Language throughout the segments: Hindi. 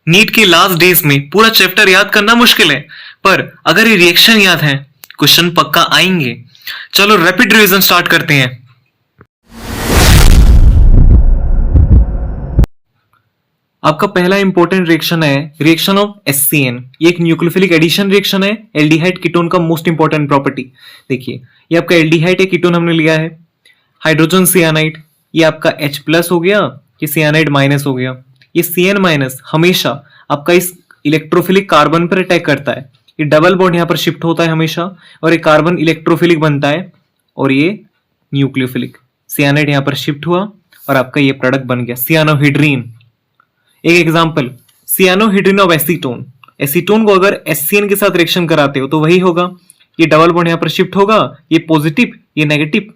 नीट के लास्ट डेज में पूरा चैप्टर याद करना मुश्किल है, पर अगर ये रिएक्शन याद है क्वेश्चन पक्का आएंगे। चलो रैपिड रिवीजन स्टार्ट करते हैं। आपका पहला इंपॉर्टेंट रिएक्शन है रिएक्शन ऑफ एससीएन। ये एक न्यूक्लियोफिलिक एडिशन रिएक्शन है, एल्डिहाइड कीटोन का मोस्ट इंपॉर्टेंट प्रॉपर्टी। देखिए ये आपका एल्डिहाइड है, कीटोन हमने लिया है हाइड्रोजन सियानाइड, ये आपका H+ हो गया, ये सियानाइड माइनस हो गया। ये Cn- हमेशा आपका इस इलेक्ट्रोफिलिक कार्बन पर अटैक करता है, ये डबल बॉन्ड यहाँ पर शिफ्ट होता है हमेशा, और ये कार्बन इलेक्ट्रोफिलिक बनता है और ये न्यूक्लियोफिलिक। सियानाइड यहाँ पर शिफ्ट हुआ और आपका ये प्रोडक्ट बन गया सियानोहिड्रीन। एक एग्जांपल, सियानोहिड्रीन ऑफ एसीटोन। एसीटोन को अगर एससीएन के साथ रिएक्शन कराते हो तो वही होगा, ये डबल बॉन्ड यहाँ पर शिफ्ट होगा, ये पॉजिटिव ये नेगेटिव,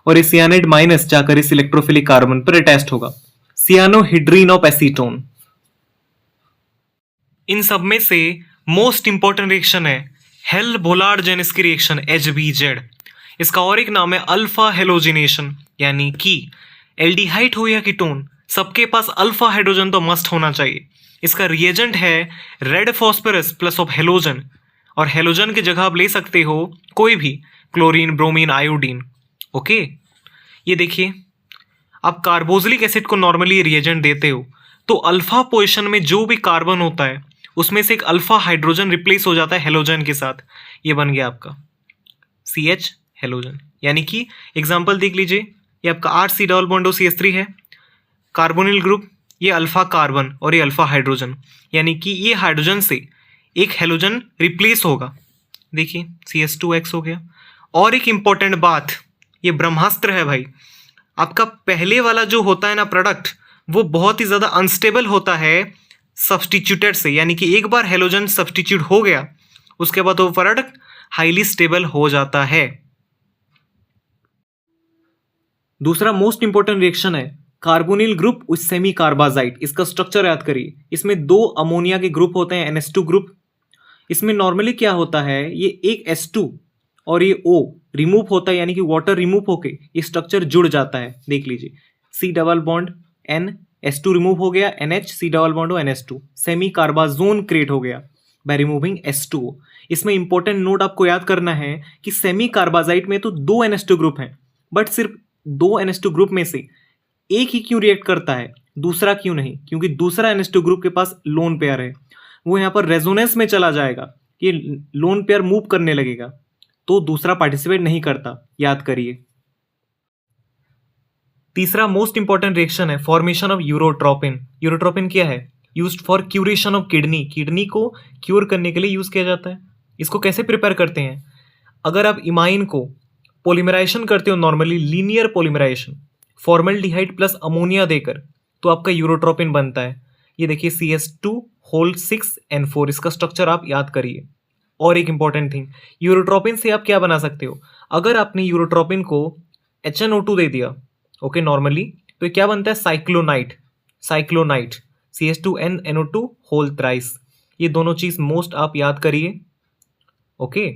और ये सियानाइड माइनस जाकर इस इलेक्ट्रोफिलिक कार्बन पर अटैच्ड होगा, सियानोहिड्रीन ऑफ एसीटोन। इन सब में से मोस्ट इंपॉर्टेंट रिएक्शन है हेल बोलार्ड जेनिस की रिएक्शन HBZ। इसका और एक नाम है अल्फा हेलोजिनेशन, यानी कि एल्डिहाइड हो या कीटोन सबके पास अल्फा हाइड्रोजन तो मस्ट होना चाहिए। इसका रिएजेंट है red phosphorus plus of halogen, और हेलोजन की जगह आप ले सकते हो कोई भी क्लोरीन, ब्रोमीन, आयोडीन। ओके, ये देखिए आप कार्बोक्सिलिक एसिड को नॉर्मली रिएजेंट देते हो तो अल्फा पोजीशन में जो भी कार्बन होता है उसमें से एक अल्फा हाइड्रोजन रिप्लेस हो जाता है हेलोजन के साथ, ये बन गया आपका CH हेलोजन। यानी कि एग्जांपल देख लीजिए, ये आपका RC डबल बॉन्ड CH3 है, कार्बोनिल ग्रुप, ये अल्फा कार्बन और ये अल्फा हाइड्रोजन, यानी कि ये हाइड्रोजन से एक हेलोजन रिप्लेस होगा। देखिए CH2X हो गया। और एक इंपॉर्टेंट बात, ये ब्रह्मास्त्र है भाई, आपका पहले वाला जो होता है ना प्रोडक्ट, वो बहुत ही ज़्यादा अनस्टेबल होता है सब्सटीट्यूटेड से, यानी कि एक बार हेलोजन सब्सटीट्यूट हो गया उसके बाद वो प्रोडक्ट हाईली स्टेबल हो जाता है। दूसरा मोस्ट इंपॉर्टेंट रिएक्शन है कार्बोनिल ग्रुप विथ सेमी कार्बाजाइट। इसका स्ट्रक्चर याद करिए, इसमें 2 अमोनिया के ग्रुप होते हैं NH2 ग्रुप। इसमें नॉर्मली क्या होता है, ये एक H2 और ये O रिमूव होता है, यानी कि वाटर रिमूव होके ये स्ट्रक्चर जुड़ जाता है। देख लीजिए C double bond N, H2 remove हो गया, NH, C double bond NH2, semi carbazone create हो गया बाय रिमूविंग H2O। इसमें इंपॉर्टेंट नोट आपको याद करना है कि सेमी कार्बाजाइट में तो 2 NH2 ग्रुप हैं, बट सिर्फ 2 NH2 ग्रुप में से एक ही क्यों रिएक्ट करता है, दूसरा क्यों नहीं? क्योंकि दूसरा NH2 ग्रुप के पास लोन पेयर है, वो यहाँ पर रेजोनेंस में चला जाएगा, ये लोन पेयर मूव करने लगेगा, तो दूसरा पार्टिसिपेट नहीं करता, याद करिए। तीसरा मोस्ट इंपॉर्टेंट रिएक्शन है फॉर्मेशन ऑफ यूरोट्रोपिन। यूरोट्रोपिन क्या है? Used for curation of kidney. Kidney को क्योर करने के लिए यूज किया जाता है। इसको कैसे प्रिपेयर करते हैं? अगर आप इमाइन को पॉलीमराइजेशन करते हो, normally linear polymerisation, formaldehyde plus ammonia देकर, तो आपका यूरोट्रोपिन बनता है। ये देखिए CH2 6N4, इसका स्ट्रक्चर आप याद करिए। और एक इंपॉर्टेंट थिंग, यूरोट्रोपिन से आप क्या बना सकते हो? अगर आपने यूरोट्रोपिन को HNO2 दे दिया, ओके, नॉर्मली, तो ये क्या बनता है? साइक्लोनाइट CH2NNO2 होल थ्राइस। ये दोनों चीज मोस्ट आप याद करिए। Okay,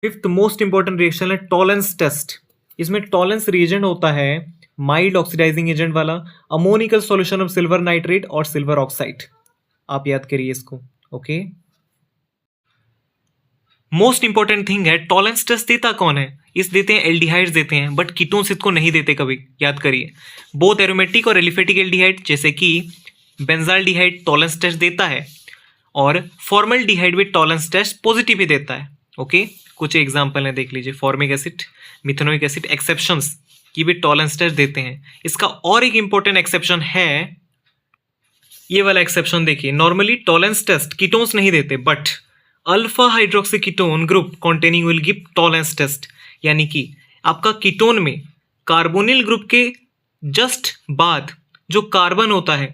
fifth most important reaction है टॉलेंस टेस्ट। इसमें टॉलेंस रिएजेंट होता है माइल्ड ऑक्सीडाइजिंग एजेंट वाला, ammoniacal solution of silver nitrate और सिल्वर ऑक्साइड, आप याद करिए इसको। ओके, मोस्ट इंपॉर्टेंट थिंग है टॉलेंस टेस्ट देता कौन है? इस देते हैं एल्डिहाइड्स देते हैं, बट कीटोन्स इसको नहीं देते कभी, याद करिए। बोथ एरोमेटिक और एलिफेटिक एल्डिहाइड जैसे कि बेंजाल्डिहाइड टॉलेंस टेस्ट देता है, और फॉर्मल्डिहाइड भी टॉलेंस टेस्ट पॉजिटिव ही देता है। ओके, कुछ एग्जांपल है, देख लीजिए, formic acid, methanoic acid, exceptions की भी टॉलेंस टेस्ट देते हैं। इसका और एक इंपॉर्टेंट एक्सेप्शन है, ये वाला एक्सेप्शन देखिए, नॉर्मली टॉलेंस टेस्ट कीटोन्स नहीं देते, but alpha hydroxy ketone group containing will give Tollens test. यानी कि आपका कीटोन में कार्बोनिल ग्रुप के जस्ट बाद जो कार्बन होता है,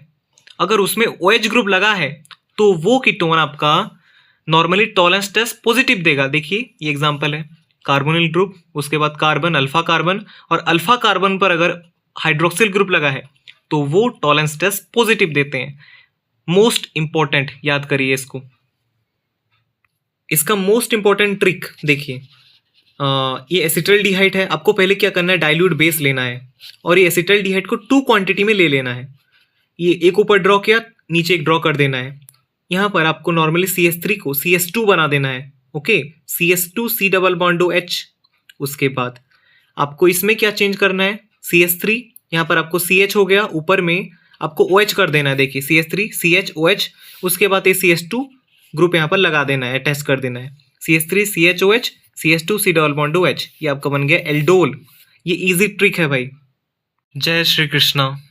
अगर उसमें OH ग्रुप लगा है तो वो कीटोन आपका नॉर्मली टॉलेंस टेस्ट पॉजिटिव देगा। देखिए ये एग्जांपल है, कार्बोनिल ग्रुप, उसके बाद कार्बन, अल्फा कार्बन, और अल्फा कार्बन पर अगर हाइड्रोक्सिल ग्रुप लगा है तो वो टॉलेंस टेस्ट पॉजिटिव देते हैं। मोस्ट इंपॉर्टेंट, याद करिए इसको। इसका मोस्ट इंपॉर्टेंट ट्रिक देखिए, ये एसिटल्डिहाइड है, आपको पहले क्या करना है, डाइल्यूट बेस लेना है, और ये एसिटल्डिहाइड को 2 क्वांटिटी में ले लेना है। ये एक ऊपर ड्रॉ किया, नीचे एक ड्रॉ कर देना है। यहाँ पर आपको नॉर्मली CS3 को CS2 बना देना है। Okay, CS2 C double bond OH। उसके बाद आपको इसमें क्या चेंज करना है, CS3 यहाँ पर आपको CH हो गया, ऊपर में आपको OH कर देना है। देखिए CS3 CH OH, उसके बाद ये CS2 ग्रुप यहाँ पर लगा देना है, अटैच कर देना है। CS3 CH OH CS2 C double bond OH, ये आपका बन गया एल्डोल। ये इजी ट्रिक है भाई। जय श्री कृष्णा।